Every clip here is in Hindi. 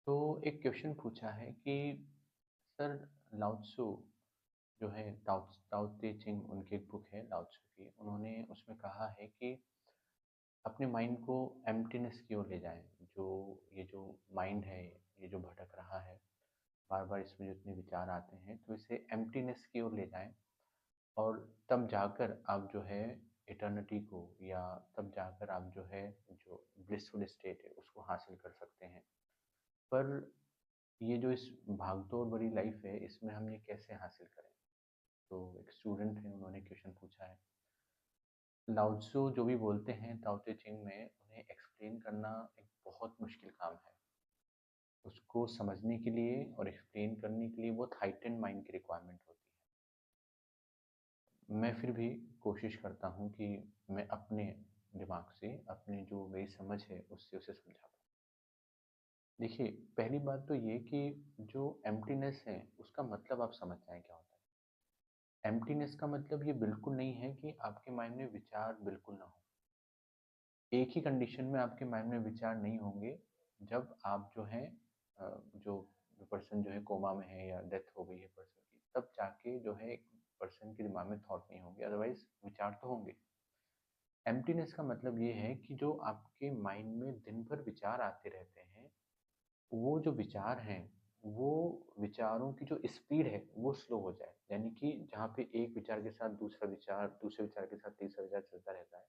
तो एक क्वेश्चन पूछा है कि सर लाओ त्सु जो है ताओ ते चिंग उनकी एक बुक है लाओ त्सु की। उन्होंने उसमें कहा है कि अपने माइंड को एम्प्टीनेस की ओर ले जाएं। जो ये जो माइंड है, ये जो भटक रहा है, बार बार इसमें जितने विचार आते हैं, तो इसे एम्प्टीनेस की ओर ले जाएं। और तब जाकर आप जो है इटर्निटी को, या तब जाकर आप जो है जो ब्लिसफुल स्टेट है उसको हासिल कर सकते हैं। पर ये जो इस भागदौड़ भरी लाइफ है, इसमें हम ये कैसे हासिल करें? तो एक स्टूडेंट है, उन्होंने क्वेश्चन पूछा है। लाओ त्सु जो भी बोलते हैं ताओ ते चिंग में, उन्हें एक्सप्लेन करना एक बहुत मुश्किल काम है। उसको समझने के लिए और एक्सप्लेन करने के लिए बहुत हाइटेंड माइंड की रिक्वायरमेंट होती है। मैं फिर भी कोशिश करता हूँ कि मैं अपने दिमाग से, अपनी जो मेरी समझ है उससे उसे समझा पाऊँ। देखिए, पहली बात तो ये कि जो एम्प्टीनेस है उसका मतलब आप समझ जाएं क्या होता है। एम्प्टीनेस का मतलब ये बिल्कुल नहीं है कि आपके माइंड में विचार बिल्कुल ना हो। एक ही कंडीशन में आपके माइंड में विचार नहीं होंगे, जब आप जो है जो पर्सन जो है कोमा में है या डेथ हो गई है पर्सन की, तब जाके जो है एक पर्सन के दिमाग में थॉट नहीं होंगे, अदरवाइज विचार तो होंगे। एम्प्टीनेस का मतलब ये है कि जो आपके माइंड में दिन भर विचार आते रहते हैं, वो जो विचार हैं, वो विचारों की जो स्पीड है वो स्लो हो जाए। यानी कि जहाँ पे एक विचार के साथ दूसरा विचार, दूसरे विचार के साथ तीसरा विचार चलता रहता है,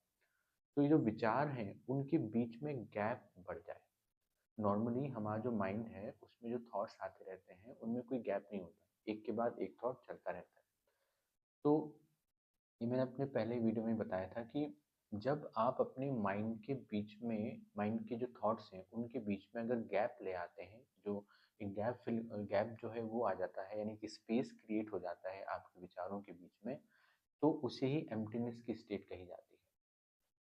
तो ये जो विचार हैं उनके बीच में गैप बढ़ जाए। नॉर्मली हमारा जो माइंड है उसमें जो थॉट्स आते रहते हैं उनमें कोई गैप नहीं होता, एक के बाद एक थॉट चलता रहता है। तो ये मैंने अपने पहले वीडियो में बताया था कि जब आप अपने माइंड के बीच में, माइंड के जो थॉट्स हैं उनके बीच में अगर गैप ले आते हैं, जो एक गैप जो है वो आ जाता है, यानी कि स्पेस क्रिएट हो जाता है आपके विचारों के बीच में, तो उसे ही एम्प्टीनेस की स्टेट कही जाती है।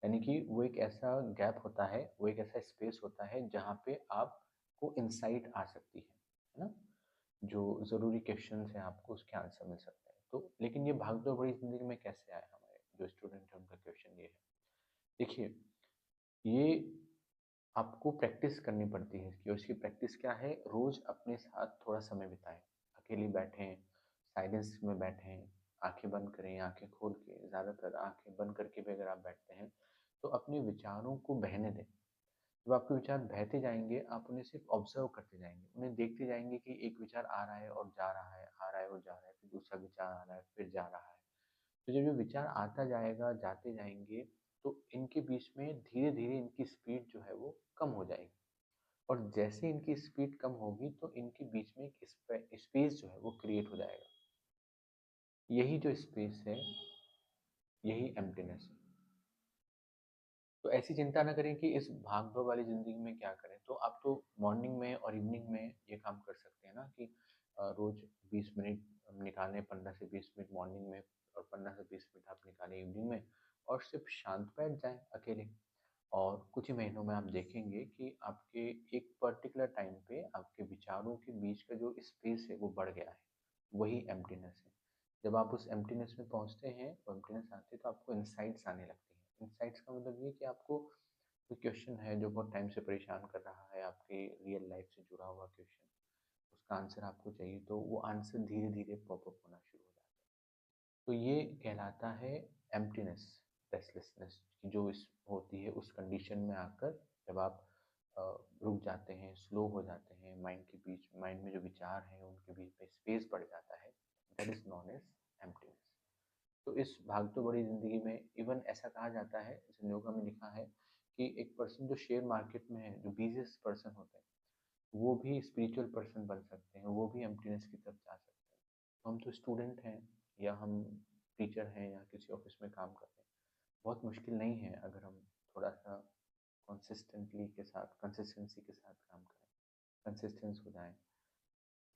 यानी कि वो एक ऐसा गैप होता है, वो एक ऐसा स्पेस होता है जहाँ पे आपको इंसाइट आ सकती है ना? जो ज़रूरी क्वेश्चन हैं आपको उसके आंसर मिल सकते हैं। तो लेकिन ये भाग-दौड़ भरी ज़िंदगी में कैसे आए? हमारे जो स्टूडेंट हैं उनका क्वेश्चन ये है। देखिए, ये आपको प्रैक्टिस करनी पड़ती है इसकी, और इसकी प्रैक्टिस क्या है? रोज़ अपने साथ थोड़ा समय बिताएँ, अकेले बैठें, साइलेंस में बैठें, आँखें बंद करें, आँखें खोल के, ज़्यादातर आँखें बंद करके भी अगर आप बैठते हैं, तो अपने विचारों को बहने दें। जब आपके विचार बहते जाएँगे, आप उन्हें सिर्फ़ ऑब्ज़र्व करते जाएँगे, उन्हें देखते जाएँगे कि एक विचार आ रहा है और जा रहा है, आ रहा है और जा रहा है, फिर दूसरा विचार आ रहा है, फिर जा रहा है। तो जब ये विचार आता जाएगा, जाते जाएँगे, तो इनके बीच में धीरे-धीरे इनकी स्पीड जो है वो कम हो जाएगी, और जैसे इनकी स्पीड कम होगी तो इनके बीच में एक स्पेस जो है वो क्रिएट हो जाएगा। यही जो स्पेस है, यही एम्प्टीनेस है। तो ऐसी चिंता ना करें कि इस भाग-दौड़ वाली ज़िंदगी में क्या करें। तो आप तो मॉर्निंग में और इवनिंग में ये काम कर सकते हैं ना कि रोज़ 20 मिनट निकालें, 15 से 20 मिनट मॉर्निंग में, और 15 से 20 मिनट आप निकालें इवनिंग में, और सिर्फ शांत बैठ जाएँ अकेले। और कुछ ही महीनों में आप देखेंगे कि आपके एक पर्टिकुलर टाइम पे आपके विचारों के बीच का जो स्पेस है वो बढ़ गया है। वही एम्प्टीनेस है। जब आप उस एम्प्टीनेस में पहुँचते हैं, वो एम्प्टीनेस आती है, तो आपको इनसाइट्स आने लगती हैं। इनसाइट्स का मतलब ये कि आपको कोई क्वेश्चन है जो बहुत टाइम से परेशान कर रहा है, आपकी रियल लाइफ से जुड़ा हुआ क्वेश्चन, उसका आंसर आपको चाहिए, तो वो आंसर धीरे-धीरे पॉप अप होना शुरू हो जाता है। तो ये कहलाता है एम्प्टीनेस, रेस्टलेसनेस की जो इस होती है उस कंडीशन में आकर, जब आप अ, रुक जाते हैं, स्लो हो जाते हैं, माइंड के बीच, माइंड में जो विचार हैं उनके बीच में स्पेस बढ़ जाता है, that is known as emptiness. तो इस भागते बड़ी ज़िंदगी में इवन ऐसा कहा जाता है, जैसे योगा में लिखा है कि एक पर्सन जो शेयर मार्केट में है, जो बिज़ीएस्ट पर्सन होते हैं, वो भी स्पिरिचुअल पर्सन बन सकते हैं, वो भी एम्प्टीनेस की तरफ जा सकते हैं। तो हम तो स्टूडेंट हैं, या हम टीचर हैं, या किसी ऑफिस में काम कर रहे हैं, बहुत मुश्किल नहीं है अगर हम थोड़ा-सा कंसिस्टेंसी के साथ काम करें, कंसिस्टेंस हो जाएँ,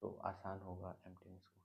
तो आसान होगा एम्प्टीनेस को